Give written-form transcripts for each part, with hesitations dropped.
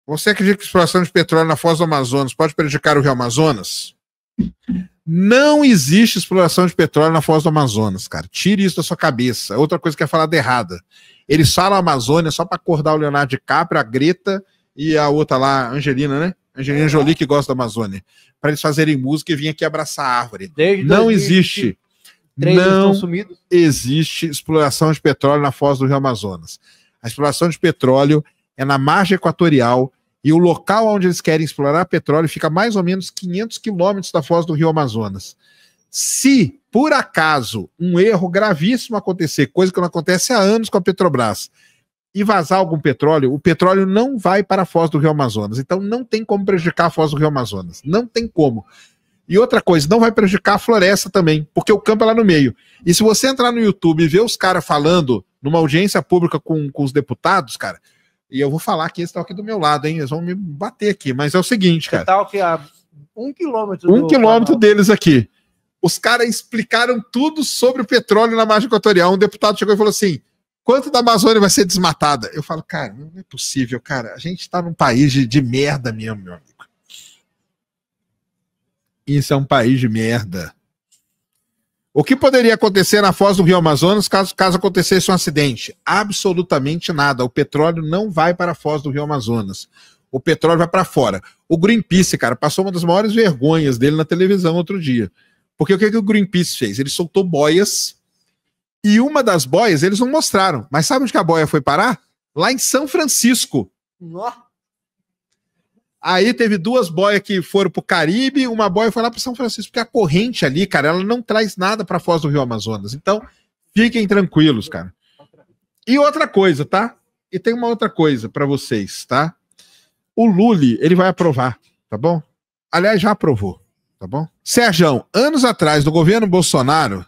Você acredita que a exploração de petróleo na foz do Amazonas pode prejudicar o Rio Amazonas? Não existe exploração de petróleo na foz do Amazonas, cara. Tire isso da sua cabeça. Outra coisa que é falada errada. Eles falam a Amazônia só para acordar o Leonardo DiCaprio, a Greta e a outra lá, a Angelina, né? Angelina Jolie, que gosta da Amazônia. Para eles fazerem música e vir aqui abraçar a árvore. Não existe. Não existe exploração de petróleo na foz do Rio Amazonas. A exploração de petróleo é na margem equatorial e o local onde eles querem explorar petróleo fica mais ou menos 500 quilômetros da foz do Rio Amazonas. Se, por acaso, um erro gravíssimo acontecer, coisa que não acontece há anos com a Petrobras, e vazar algum petróleo, o petróleo não vai para a foz do Rio Amazonas. Então não tem como prejudicar a foz do Rio Amazonas. Não tem como. E outra coisa, não vai prejudicar a floresta também, porque o campo é lá no meio. E se você entrar no YouTube e ver os caras falando numa audiência pública com os deputados, cara, e eu vou falar que eles estão aqui do meu lado, hein? Eles vão me bater aqui, mas é o seguinte, cara. Tá que a 1 quilômetro. 1 quilômetro deles aqui. Os caras explicaram tudo sobre o petróleo na margem equatorial. Um deputado chegou e falou assim: quanto da Amazônia vai ser desmatada? Eu falo, cara, não é possível, cara. A gente tá num país de merda mesmo, meu amigo. Isso é um país de merda. O que poderia acontecer na foz do Rio Amazonas caso acontecesse um acidente? Absolutamente nada. O petróleo não vai para a foz do Rio Amazonas. O petróleo vai para fora. O Greenpeace, cara, passou uma das maiores vergonhas dele na televisão outro dia. Porque o que o Greenpeace fez? Ele soltou boias e uma das boias eles não mostraram. Mas sabe onde que a boia foi parar? Lá em São Francisco. Nossa. Aí teve 2 boias que foram pro Caribe, uma boia foi lá pro São Francisco, porque a corrente ali, cara, ela não traz nada pra foz do Rio Amazonas. Então, fiquem tranquilos, cara. E outra coisa, tá? E tem uma outra coisa pra vocês, tá? O Lully, ele vai aprovar, tá bom? Aliás, já aprovou, tá bom? Sérgio, anos atrás, do governo Bolsonaro,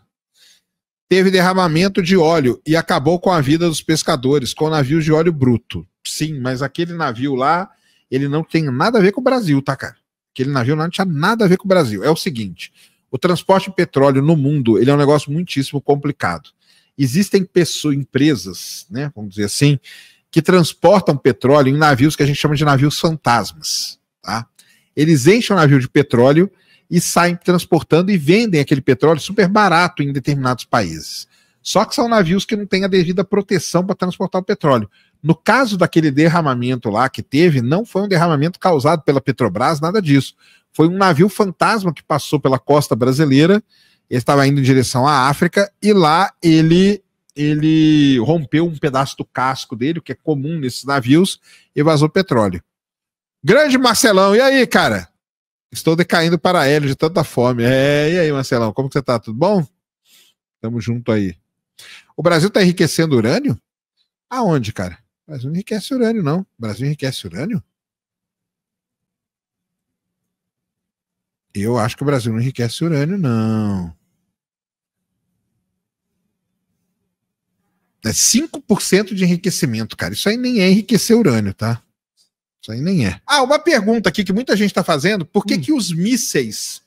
teve derramamento de óleo e acabou com a vida dos pescadores, com navios de óleo bruto. Sim, mas aquele navio lá, ele não tem nada a ver com o Brasil, tá, cara? Aquele navio não tinha nada a ver com o Brasil. É o seguinte, o transporte de petróleo no mundo, ele é um negócio muitíssimo complicado. Existem pessoas, empresas, né, vamos dizer assim, que transportam petróleo em navios que a gente chama de navios fantasmas, tá? Eles enchem o navio de petróleo e saem transportando e vendem aquele petróleo super barato em determinados países. Só que são navios que não têm a devida proteção para transportar o petróleo. No caso daquele derramamento lá que teve, não foi um derramamento causado pela Petrobras, nada disso. Foi um navio fantasma que passou pela costa brasileira, ele estava indo em direção à África, e lá ele rompeu um pedaço do casco dele, o que é comum nesses navios, e vazou petróleo. Grande Marcelão, e aí, cara? Estou decaindo para Hélio de tanta fome. E aí, Marcelão, como que você tá? Tudo bom? Tamo junto aí. O Brasil tá enriquecendo urânio? Aonde, cara? O Brasil não enriquece urânio, não. O Brasil enriquece urânio? Eu acho que o Brasil não enriquece urânio, não. É 5% de enriquecimento, cara. Isso aí nem é enriquecer urânio, tá? Isso aí nem é. Ah, uma pergunta aqui que muita gente está fazendo. Por que que os mísseis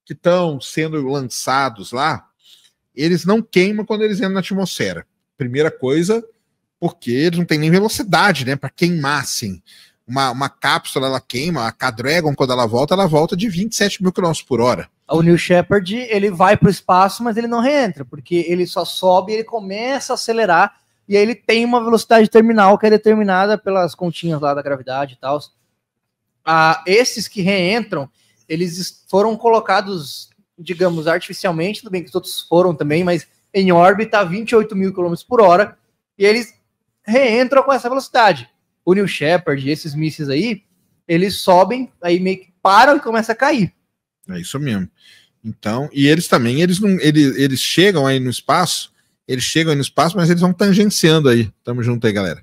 que estão sendo lançados lá, eles não queimam quando eles entram na atmosfera? Primeira coisa, porque eles não têm nem velocidade, né? Para queimar, assim. Uma cápsula, ela queima. A Dragon, quando ela volta de 27 mil km por hora. O New Shepard, ele vai para o espaço, mas ele não reentra, porque ele só sobe e ele começa a acelerar, e aí ele tem uma velocidade terminal que é determinada pelas continhas lá da gravidade e tal. Esses que reentram, eles foram colocados, digamos, artificialmente, tudo bem que todos foram também, mas em órbita a 28 mil km por hora, e eles reentram com essa velocidade. O New Shepard, esses mísseis aí, eles sobem, aí meio que param e começam a cair. É isso mesmo. Então, e eles também, eles chegam aí no espaço, mas eles vão tangenciando aí. Tamo junto aí, galera.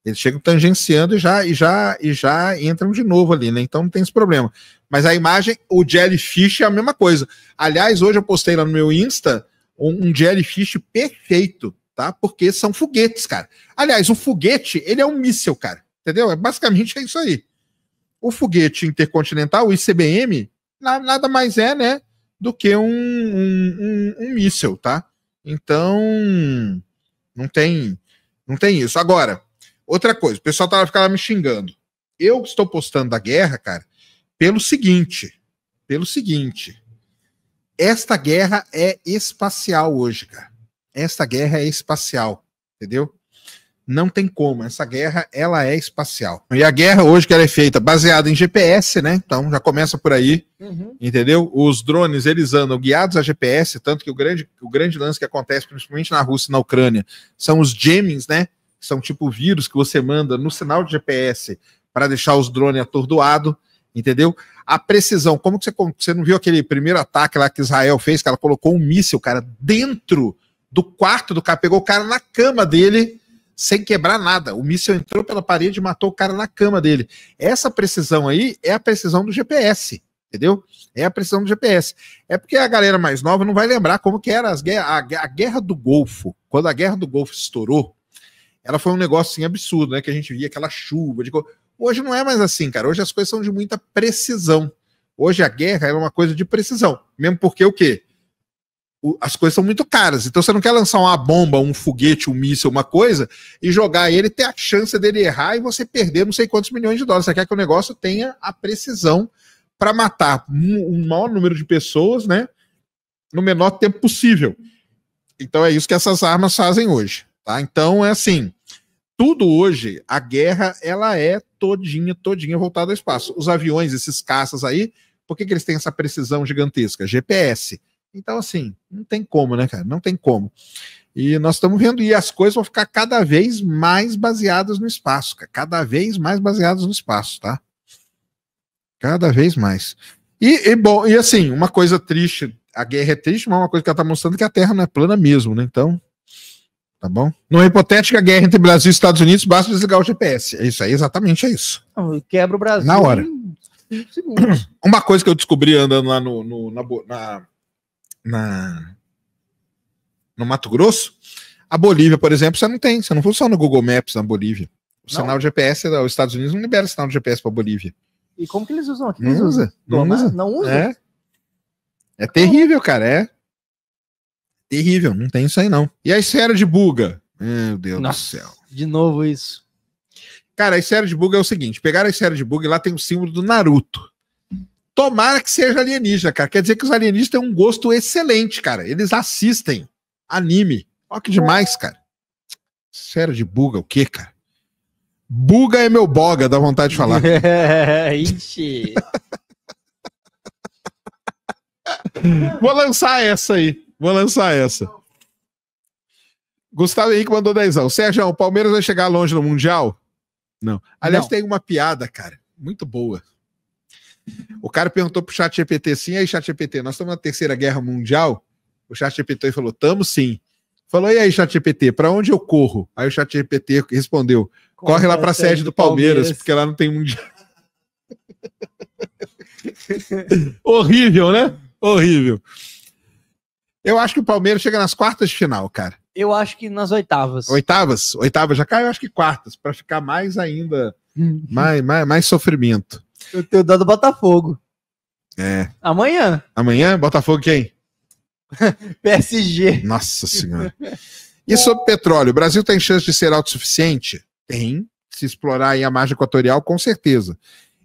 Eles chegam tangenciando e já entram de novo ali, né? Então não tem esse problema. Mas a imagem, o Jellyfish é a mesma coisa. Aliás, hoje eu postei lá no meu Insta um Jellyfish perfeito, tá? Porque são foguetes, cara. Aliás, o foguete, ele é um míssil, cara. Entendeu? Basicamente é isso aí. O foguete intercontinental, o ICBM, nada mais é, né, do que um míssil, tá? Então, não tem isso. Agora, outra coisa, o pessoal ficava me xingando. eu estou postando da guerra, cara, pelo seguinte, esta guerra é espacial hoje, cara. Esta guerra é espacial, entendeu? Não tem como, essa guerra, ela é espacial. E a guerra hoje que ela é feita baseada em GPS, né? Então já começa por aí, entendeu? Os drones, eles andam guiados a GPS, tanto que o grande lance que acontece, principalmente na Rússia e na Ucrânia, são os jammings, né? São tipo vírus que você manda no sinal de GPS para deixar os drones atordoados, entendeu? A precisão, como que você não viu aquele primeiro ataque lá que Israel fez, que ela colocou um míssil, cara, dentro do quarto do cara, pegou o cara na cama dele, sem quebrar nada. O míssil entrou pela parede e matou o cara na cama dele. Essa precisão aí é a precisão do GPS, entendeu? É a precisão do GPS. É porque a galera mais nova não vai lembrar como que era a Guerra do Golfo. Quando a Guerra do Golfo estourou, ela foi um negócio assim absurdo, né? Que a gente via aquela chuva. Hoje não é mais assim, cara. Hoje as coisas são de muita precisão. Hoje a guerra é uma coisa de precisão. Mesmo porque o quê? As coisas são muito caras, então você não quer lançar uma bomba, um foguete, um míssil, uma coisa, e jogar ele, ter a chance dele errar e você perder não sei quantos milhões de dólares. Você quer que o negócio tenha a precisão para matar um maior número de pessoas, né, no menor tempo possível. Então é isso que essas armas fazem hoje, tá? Então é assim, tudo hoje, a guerra, ela é todinha voltada ao espaço. Os aviões, esses caças aí, por que eles têm essa precisão gigantesca? GPS. Então, assim, não tem como, né, cara? Não tem como. E nós estamos vendo, e as coisas vão ficar cada vez mais baseadas no espaço, cara. Cada vez mais baseadas no espaço, tá? Cada vez mais. Bom, e assim, uma coisa triste, a guerra é triste, mas uma coisa que ela tá mostrando é que a Terra não é plana mesmo, né? Então, tá bom? Numa hipotética guerra entre Brasil e Estados Unidos, basta desligar o GPS. É isso aí, exatamente é isso. Quebra o Brasil na hora. Em 5 segundos. Uma coisa que eu descobri andando lá no Mato Grosso, a Bolívia, por exemplo, você não funciona no Google Maps na Bolívia. O sinal de GPS, os Estados Unidos não libera sinal de GPS para a Bolívia. E como que eles usam aqui? Não usa. Não usa? É terrível, cara, é terrível, não tem isso aí não. E a esfera de Buga? Meu Deus do céu. De novo isso. Cara, a esfera de Buga é o seguinte, pegaram a esfera de Buga e lá tem o símbolo do Naruto. Tomara que seja alienígena, cara. Quer dizer que os alienígenas têm um gosto excelente, cara. Eles assistem anime. Olha que demais, cara. Esfera de Buga, o quê, cara? Buga é meu boga, dá vontade de falar. Ixi. Vou lançar essa aí. Gustavo Henrique mandou 10. Sérgio, o Palmeiras vai chegar longe no Mundial? Não. Aliás, tem uma piada, cara, muito boa. O cara perguntou pro ChatGPT assim, aí ChatGPT, nós estamos na Terceira Guerra Mundial? O ChatGPT falou, tamo sim. Falou, e aí ChatGPT, pra onde eu corro? Aí o ChatGPT respondeu, corre lá pra sede do Palmeiras, porque lá não tem Mundial. Horrível, né? Horrível. Eu acho que o Palmeiras chega nas quartas de final, cara. Eu acho que nas oitavas. Oitavas já caiu, eu acho que quartas, pra ficar mais ainda, mais sofrimento. Eu tenho dado Botafogo. É. Amanhã? Botafogo quem? PSG. Nossa senhora. E sobre petróleo, o Brasil tem chance de ser autossuficiente? Tem. Se explorar aí a margem equatorial, com certeza.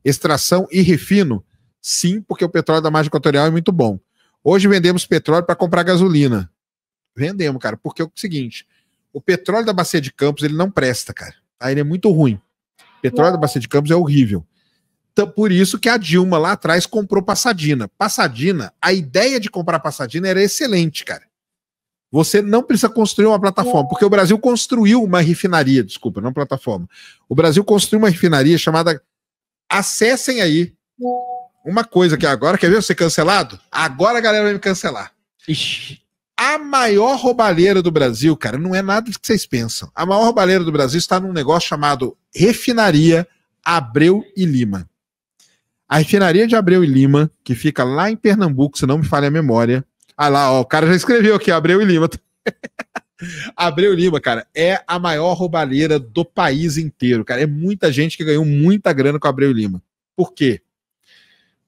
Extração e refino? Sim, porque o petróleo da margem equatorial é muito bom. Hoje vendemos petróleo para comprar gasolina. Vendemos, cara, porque é o seguinte, o petróleo da Bacia de Campos, ele não presta, cara. Ele é muito ruim. O petróleo da Bacia de Campos é horrível. Então, por isso que a Dilma lá atrás comprou Passadina. Passadina, a ideia de comprar Passadina era excelente, cara. Você não precisa construir uma plataforma, porque o Brasil construiu uma refinaria, desculpa, não plataforma. O Brasil construiu uma refinaria chamada, acessem aí, uma coisa que agora, quer ver eu ser cancelado? Agora a galera vai me cancelar. Ixi. A maior roubalheira do Brasil, cara, não é nada do que vocês pensam. A maior roubalheira do Brasil está num negócio chamado Refinaria Abreu e Lima. A refinaria de Abreu e Lima, que fica lá em Pernambuco, se não me falha a memória. Ah lá, ó, o cara já escreveu aqui, Abreu e Lima. Abreu e Lima, cara, é a maior roubalheira do país inteiro, cara. É muita gente que ganhou muita grana com a Abreu e Lima. Por quê?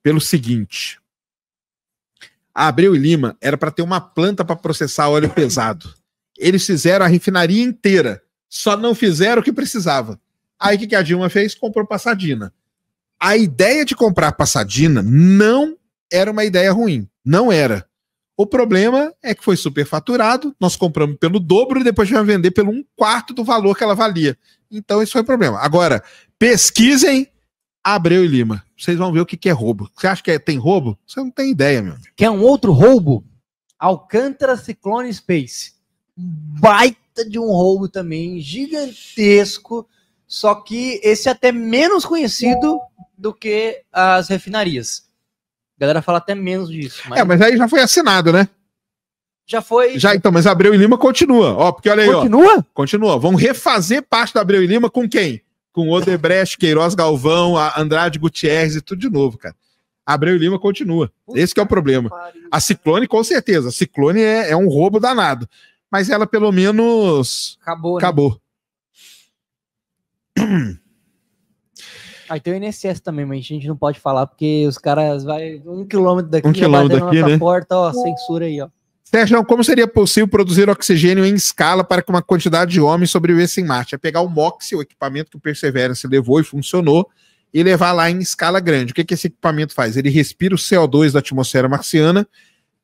Pelo seguinte, a Abreu e Lima era para ter uma planta para processar óleo pesado. Eles fizeram a refinaria inteira, só não fizeram o que precisava. Aí o que a Dilma fez? Comprou Passadina. A ideia de comprar a Pasadena não era uma ideia ruim. Não era. O problema é que foi superfaturado, nós compramos pelo dobro e depois vamos vender pelo 1/4 do valor que ela valia. Então esse foi o problema. Agora, pesquisem Abreu e Lima. Vocês vão ver o que é roubo. Você acha que tem roubo? Você não tem ideia, meu. Quer um outro roubo? Alcântara Cyclone Space. Baita de um roubo também, gigantesco, só que esse é até menos conhecido do que as refinarias. A galera fala até menos disso. Mas aí já foi assinado, né? Já foi. Já, então, mas Abreu e Lima continua. Ó, porque olha aí, continua? Ó. Continua. Vão refazer parte da Abreu e Lima com quem? Com Odebrecht, Queiroz Galvão, Andrade Gutierrez e tudo de novo, cara. Abreu e Lima continua. Esse que é o problema. A Ciclone, com certeza. A Ciclone é um roubo danado. Mas ela, pelo menos... Acabou. Né? Aí tem o INSS também, mas a gente não pode falar porque os caras vai 1 quilômetro daqui, 1 quilômetro daqui, né? Porta, ó, censura aí, ó. Sérgio, como seria possível produzir oxigênio em escala para que uma quantidade de homens sobrevivesse em Marte? É pegar o MOX, o equipamento que o Perseverance levou e funcionou, e levar lá em escala grande. O que esse equipamento faz? Ele respira o CO2 da atmosfera marciana,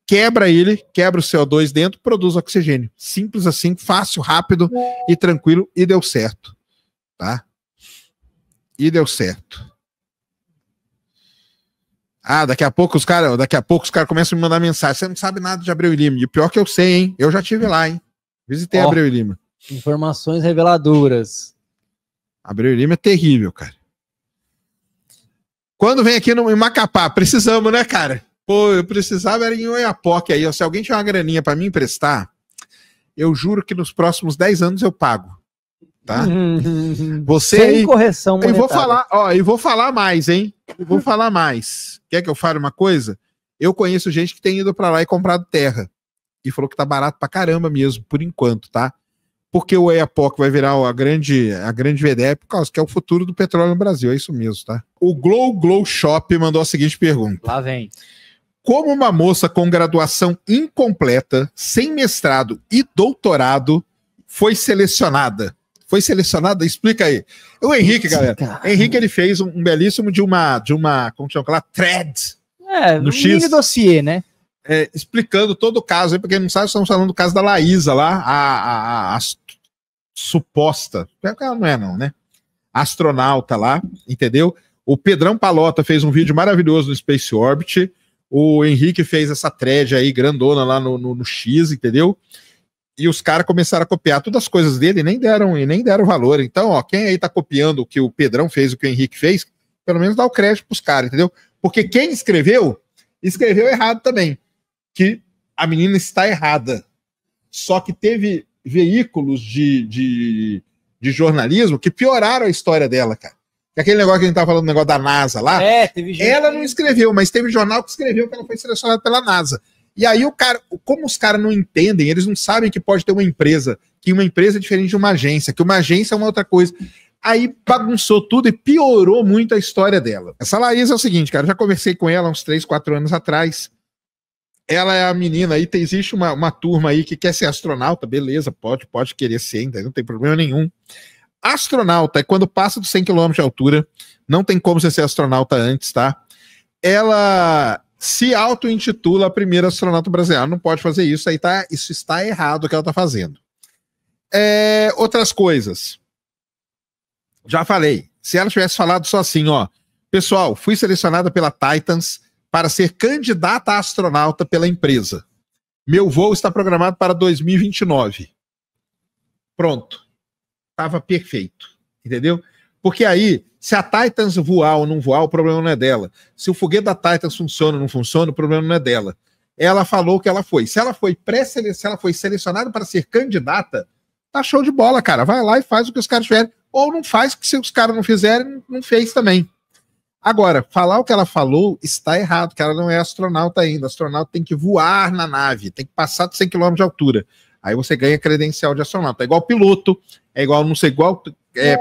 quebra o CO2 dentro, produz oxigênio. Simples assim, fácil, rápido e tranquilo, e deu certo. Tá? E deu certo. Daqui a pouco os caras começam a me mandar mensagem. Você não sabe nada de Abreu e Lima. E o pior que eu sei, hein? Eu já estive lá, hein? Visitei Abreu e Lima. Informações reveladoras. Abreu e Lima é terrível, cara. Quando vem aqui em Macapá, precisamos, né, cara? Pô, eu precisava era em Oiapoque aí. Se alguém tiver uma graninha pra me emprestar, eu juro que nos próximos 10 anos eu pago. Tá? Você sem aí, correção monetária. Eu vou falar mais, hein? Eu vou falar mais. Quer que eu fale uma coisa? Eu conheço gente que tem ido pra lá e comprado terra. E falou que tá barato pra caramba mesmo, por enquanto, tá? Porque o Oiapoque vai virar a grande VDE, por causa que é o futuro do petróleo no Brasil. É isso mesmo, tá? O Glow Shop mandou a seguinte pergunta. Lá vem. Como uma moça com graduação incompleta, sem mestrado e doutorado, foi selecionada? Foi selecionada? Explica aí. O Henrique, galera. Henrique, ele fez um belíssimo de uma como chama lá? Thread. No X. Mini dossiê, né? Explicando todo o caso aí, porque não sabe, estamos falando do caso da Laísa lá, a suposta, ela não é não, né? Astronauta lá, entendeu? O Pedrão Palota fez um vídeo maravilhoso no Space Orbit, o Henrique fez essa thread aí, grandona lá no X, entendeu? E os caras começaram a copiar todas as coisas dele e nem deram valor. Então, ó, quem aí tá copiando o que o Pedrão fez, o que o Henrique fez, pelo menos dá o crédito pros caras, entendeu? Porque quem escreveu errado também. Que a menina está errada. Só que teve veículos de jornalismo que pioraram a história dela, cara. Aquele negócio que a gente tava falando, o negócio da NASA lá, teve gente ela não escreveu, mas teve jornal que escreveu que ela foi selecionada pela NASA. E aí como os caras não entendem, eles não sabem que pode ter uma empresa, que uma empresa é diferente de uma agência, que uma agência é uma outra coisa. Aí bagunçou tudo e piorou muito a história dela. Essa Laísa é o seguinte, cara, eu já conversei com ela uns 3, 4 anos atrás. Ela é a menina aí, existe uma turma aí que quer ser astronauta, beleza, pode querer ser ainda, não tem problema nenhum. Astronauta é quando passa dos 100 km de altura, não tem como você ser astronauta antes, tá? Ela se auto-intitula a primeira astronauta brasileira, não pode fazer isso, isso está errado o que ela está fazendo. Outras coisas. Já falei, se ela tivesse falado só assim, ó, pessoal, fui selecionada pela Titans para ser candidata a astronauta pela empresa. Meu voo está programado para 2029. Pronto. Estava perfeito. Entendeu? Porque aí, se a Titans voar ou não voar, o problema não é dela. Se o foguete da Titans funciona ou não funciona, o problema não é dela. Ela falou que ela foi. Se ela foi selecionada para ser candidata, tá show de bola, cara. Vai lá e faz o que os caras tiverem. Ou não faz, que se os caras não fizerem, não fez também. Agora, falar o que ela falou está errado, que ela não é astronauta ainda. Astronauta tem que voar na nave, tem que passar de 100 km de altura. Aí você ganha credencial de astronauta. É igual piloto,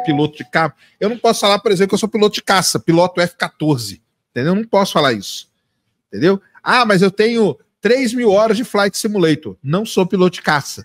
piloto de carro. Eu não posso falar, por exemplo, que eu sou piloto de caça, piloto F-14. Entendeu? Eu não posso falar isso. Entendeu? Mas eu tenho 3.000 horas de Flight Simulator. Não sou piloto de caça.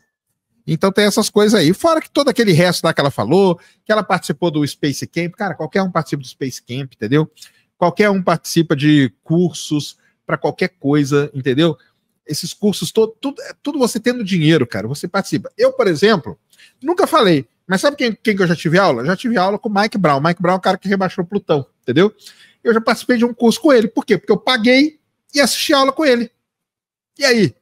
Então tem essas coisas aí. Fora que todo aquele resto lá que ela falou, que ela participou do Space Camp. Cara, qualquer um participa do Space Camp, entendeu? Qualquer um participa de cursos para qualquer coisa, entendeu? Esses cursos, tudo você tendo dinheiro, cara, você participa. Eu, por exemplo, nunca falei, mas sabe quem que eu já tive aula? Já tive aula com o Mike Brown. Mike Brown é o cara que rebaixou o Plutão, entendeu? Eu já participei de um curso com ele. Por quê? Porque eu paguei e assisti a aula com ele. E aí?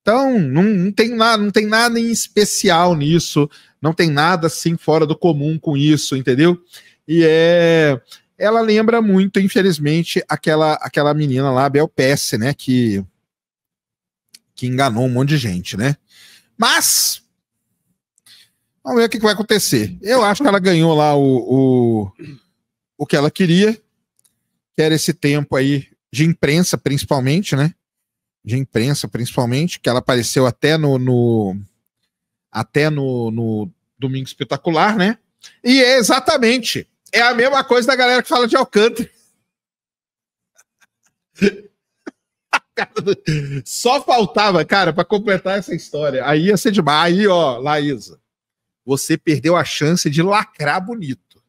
Então, não tem nada em especial nisso, não tem nada assim fora do comum com isso, entendeu? E ela lembra muito, infelizmente, aquela menina lá, a Bel Pace, né, que enganou um monte de gente, né? Mas vamos ver o que vai acontecer. Eu acho que ela ganhou lá o que ela queria, que era esse tempo aí de imprensa, principalmente, né? De imprensa, principalmente, que ela apareceu até no Domingo Espetacular, né? E exatamente, é a mesma coisa da galera que fala de Alcântara. Só faltava, cara, para completar essa história. Aí ia ser demais. Aí, ó, Laísa, você perdeu a chance de lacrar bonito.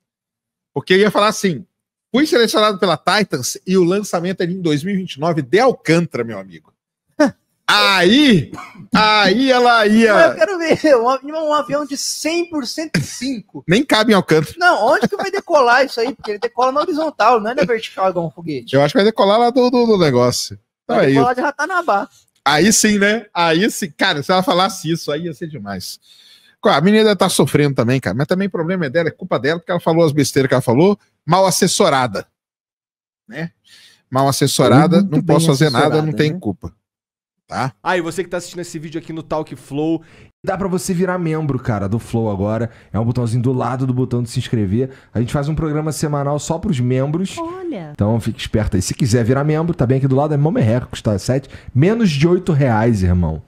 Porque eu ia falar assim, fui selecionado pela Titans e o lançamento é em 2029 de Alcântara, meu amigo. Aí ela ia... Mas eu quero ver um avião de 100% 5. Nem cabe em Alcântara. Não, onde que vai decolar isso aí? Porque ele decola na horizontal, não é na vertical igual um foguete. Eu acho que vai decolar lá do negócio. Então vai decolar aí. de Ratanabá. Aí sim, né? Aí sim. Cara, se ela falasse isso, aí ia ser demais. A menina tá sofrendo também, cara. Mas também o problema é dela, é culpa dela, porque ela falou as besteiras que ela falou, mal assessorada. Né? Mal assessorada, não posso fazer nada, não tem culpa. Tá? E você que tá assistindo esse vídeo aqui no Talk Flow, dá pra você virar membro, cara, do Flow agora. É um botãozinho do lado do botão de se inscrever. A gente faz um programa semanal só pros membros. Olha. Então fique esperto aí. Se quiser virar membro, tá bem aqui do lado, é mó merreca, custa menos de R$8, irmão.